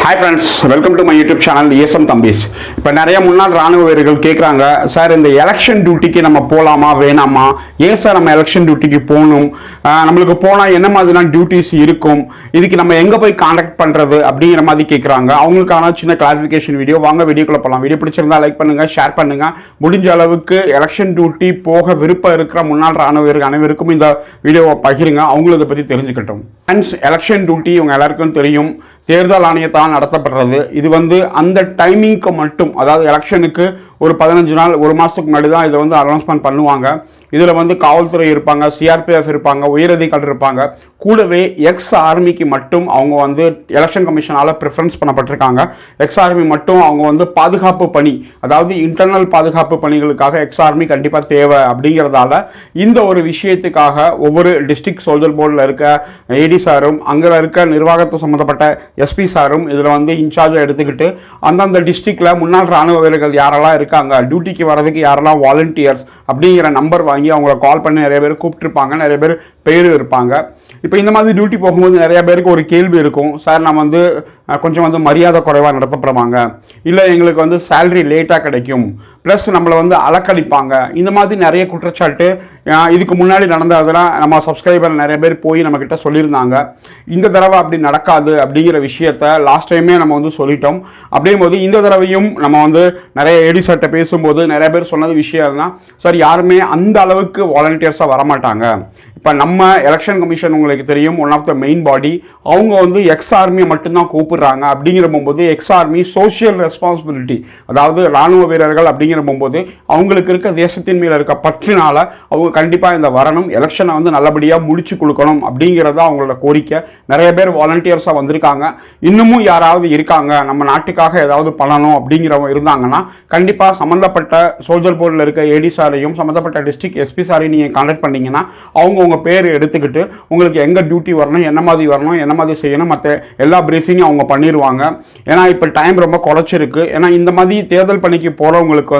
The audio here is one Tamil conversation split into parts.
Hi friends, welcome to my YouTube channel ESM Thambis. இப்போ நிறைய முன்னாள் ராணுவ வீரர்கள் கேட்குறாங்க, சார் இந்த எலெக்ஷன் டியூட்டிக்கு நம்ம போகலாமா வேணாமா, ஏன் சார் நம்ம எலெக்ஷன் டியூட்டிக்கு போகணும், நம்மளுக்கு போனால் என்ன மாதிரியான டியூட்டிஸ் இருக்கும், இதுக்கு நம்ம எங்கே போய் கான்டாக்ட் பண்ணுறது அப்படிங்கிற மாதிரி கேட்குறாங்க. அவங்களுக்கான சின்ன கிளாரிஃபிகேஷன் வீடியோ. வாங்க வீடியோக்குள்ளே போகலாம். வீடியோ பிடிச்சிருந்தா லைக் பண்ணுங்கள், ஷேர் பண்ணுங்கள். முடிஞ்ச அளவுக்கு எலெக்ஷன் டியூட்டி போக விருப்பம் இருக்கிற முன்னாள் ராணுவ வீரர்கள் அனைவருக்கும் இந்த வீடியோவை பகிருங்க, அவங்களும் இதை பற்றி தெரிஞ்சுக்கிட்டோம். ஃப்ரெண்ட்ஸ், எலெக்ஷன் டியூட்டி இவங்க எல்லாருக்கும் தெரியும், தேர்தல் ஆணையத்தால் நடத்தப்படுறது. இது அந்த டைமிங்க்கு மட்டும், அதாவது எலெக்ஷனுக்கு ஒரு 15 நாள் ஒரு மாதத்துக்கு முன்னாடி தான் இதை அனௌன்ஸ்மெண்ட் பண்ணுவாங்க. இதில் காவல்துறை இருப்பாங்க, சிஆர்பிஎஃப் இருப்பாங்க, உயரதிகாரி இருப்பாங்க. கூடவே எக்ஸ் ஆர்மிக்கு மட்டும் அவங்க எலெக்ஷன் கமிஷனால் ப்ரிஃபரன்ஸ் பண்ணப்பட்டிருக்காங்க. எக்ஸ் ஆர்மி மட்டும் அவங்க பாதுகாப்பு பணி, அதாவது இன்டர்னல் பாதுகாப்பு பணிகளுக்காக எக்ஸ் ஆர்மி கண்டிப்பாக தேவை. அப்படிங்கிறதால இந்த ஒரு விஷயத்துக்காக ஒவ்வொரு டிஸ்ட்ரிக்ட் சோல்ஜர் போர்டில் இருக்க ஏடி சாரும், அங்கே இருக்க நிர்வாகத்தை சம்மந்தப்பட்ட எஸ்பி சாரும் இதில் இன்சார்ஜை எடுத்துக்கிட்டு அந்தந்த டிஸ்ட்ரிக்டில் முன்னாள் ராணுவ வீரர்கள் யாரெல்லாம் இருக்காங்க, டியூட்டிக்கு வர்றதுக்கு யாரெல்லாம் வாலண்டியர்ஸ் அப்படிங்கிற நம்பர் வாங்கி அவங்கள கால் பண்ணி நிறைய பேர் கூப்பிட்டுருப்பாங்க, நிறைய பேர் பேர் இருப்பாங்க. இப்போ இந்த மாதிரி டியூட்டி போகும்போது நிறைய பேருக்கு ஒரு கேள்வி இருக்கும், சார் நம்ம கொஞ்சம் மரியாதை குறைவாக நடத்தப்படுவாங்க, இல்லை எங்களுக்கு சேலரி லேட்டாக கிடைக்கும், ப்ளஸ் நம்மளை அலக்கழிப்பாங்க, இந்த மாதிரி நிறைய குற்றச்சாட்டு இதுக்கு முன்னாடி நடந்ததெல்லாம் நம்ம சப்ஸ்கிரைபர் நிறைய பேர் போய் நம்மக்கிட்ட சொல்லியிருந்தாங்க. இந்த தடவை அப்படி நடக்காது அப்படிங்கிற விஷயத்த லாஸ்ட் டைமே நம்ம சொல்லிட்டோம். அப்படிங்கும்போது இந்த தடவையும் நம்ம நிறைய ஏடிசர்ட்ட பேசும்போது நிறைய பேர் சொன்னது விஷயம் தான், சார் யாருமே அந்த அளவுக்கு வாலண்டியர்ஸாக வரமாட்டாங்க. இப்போ நம்ம எலெக்ஷன் கமிஷன் உங்களுக்கு தெரியும், one of the main body. அவங்க எக்ஸ் ஆர்மியை மட்டும்தான் கூப்பிடுறாங்க. அப்படிங்கிற போகும்போது எக்ஸ் ஆர்மி சோஷியல் ரெஸ்பான்சிபிலிட்டி, அதாவது இராணுவ வீரர்கள் அப்படிங்கிற போகும்போது அவங்களுக்கு இருக்க தேசத்தின் மேலே இருக்க பற்றினால அவங்க கண்டிப்பாக இந்த வரணும், எலெக்ஷனை நல்லபடியாக முடிச்சு கொடுக்கணும் அப்படிங்கிறதா அவங்களோட கோரிக்கை. நிறைய பேர் வாலண்டியர்ஸாக வந்திருக்காங்க. இன்னமும் யாராவது இருக்காங்க நம்ம நாட்டுக்காக ஏதாவது பண்ணணும் அப்படிங்கிறவங்க இருந்தாங்கன்னா கண்டிப்பாக சம்மந்தப்பட்ட சோல்ஜர் போர்டில் இருக்க ஏடி சாரையும் சம்மந்தப்பட்ட டிஸ்ட்ரிக்ட் எஸ்பி சாரையும் நீங்கள் கான்டாக்ட் பண்ணிங்கன்னா அவங்க உங்கள் பேர் எடுத்துக்கிட்டு உங்களுக்கு எங்கே டியூட்டி வரணும், என்ன மாதிரி வரணும், என்ன மாதிரி செய்யணும், மற்ற எல்லா பிரீஃபிங்கும் அவங்க பண்ணிடுவாங்க. ஏன்னா இப்போ டைம் ரொம்ப குறைச்சிருக்கு. ஏன்னா இந்த மாதிரி தேர்தல் பணிக்கு போகிறவங்களுக்கு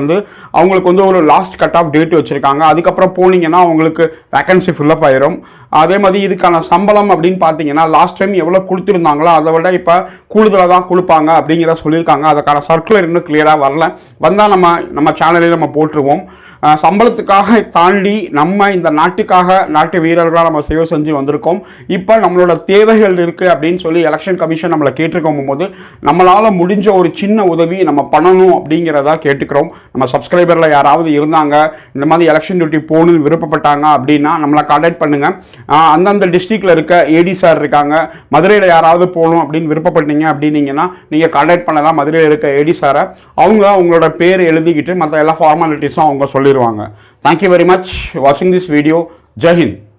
அவங்களுக்கு ஒரு லாஸ்ட் கட் ஆஃப் டேட் வச்சுருக்காங்க. அதுக்கப்புறம் போனீங்கன்னா அவங்களுக்கு வேக்கன்சி ஃபில்லப் ஆயிரும். அதே மாதிரி இதுக்கான சம்பளம் அப்படின்னு பார்த்தீங்கன்னா லாஸ்ட் டைம் எவ்வளோ கொடுத்துருந்தாங்களோ அதை விட இப்போ கூடுதலாக தான் கொடுப்பாங்க அப்படிங்கிற சொல்லியிருக்காங்க. அதுக்கான சர்க்குலர் இன்னும் கிளியராக வரல, வந்தால் நம்ம சேனலில் நம்ம போட்டுருவோம். சம்பளத்துக்காக தாண்டி நம்ம இந்த நாட்டுக்காக நாட்டு வீரர்களாக நம்ம சேவை செஞ்சு வந்திருக்கோம். இப்போ நம்மளோட தேவைகள் இருக்குது அப்படின்னு சொல்லி எலெக்ஷன் கமிஷன் நம்மளை கேட்டிருக்கும் போது நம்மளால் முடிஞ்ச ஒரு சின்ன உதவி நம்ம பண்ணணும் அப்படிங்கிறதா கேட்டுக்கிறோம். நம்ம சப்ஸ்கிரைபரில் யாராவது இருந்தாங்க, இந்த மாதிரி எலெக்ஷன் டியூட்டி போகணுன்னு விருப்பப்பட்டாங்க அப்படின்னா நம்மளை கான்டாக்ட் பண்ணுங்கள். அந்தந்த டிஸ்ட்ரிக்டில் இருக்க ஏடி சார் இருக்காங்க. மதுரையில் யாராவது போகணும் அப்படின்னு விருப்பப்பட்டீங்க அப்படின்னீங்கன்னா நீங்கள் கான்டாக்ட் பண்ணலாம் மதுரையில் இருக்க ஏடி சாரை. அவங்களோட பேர் எழுதிக்கிட்டு மற்ற எல்லா ஃபார்மாலிட்டிஸும் அவங்க சொல்லிடுவாங்க. Thank you very much watching this video. Jai Hind.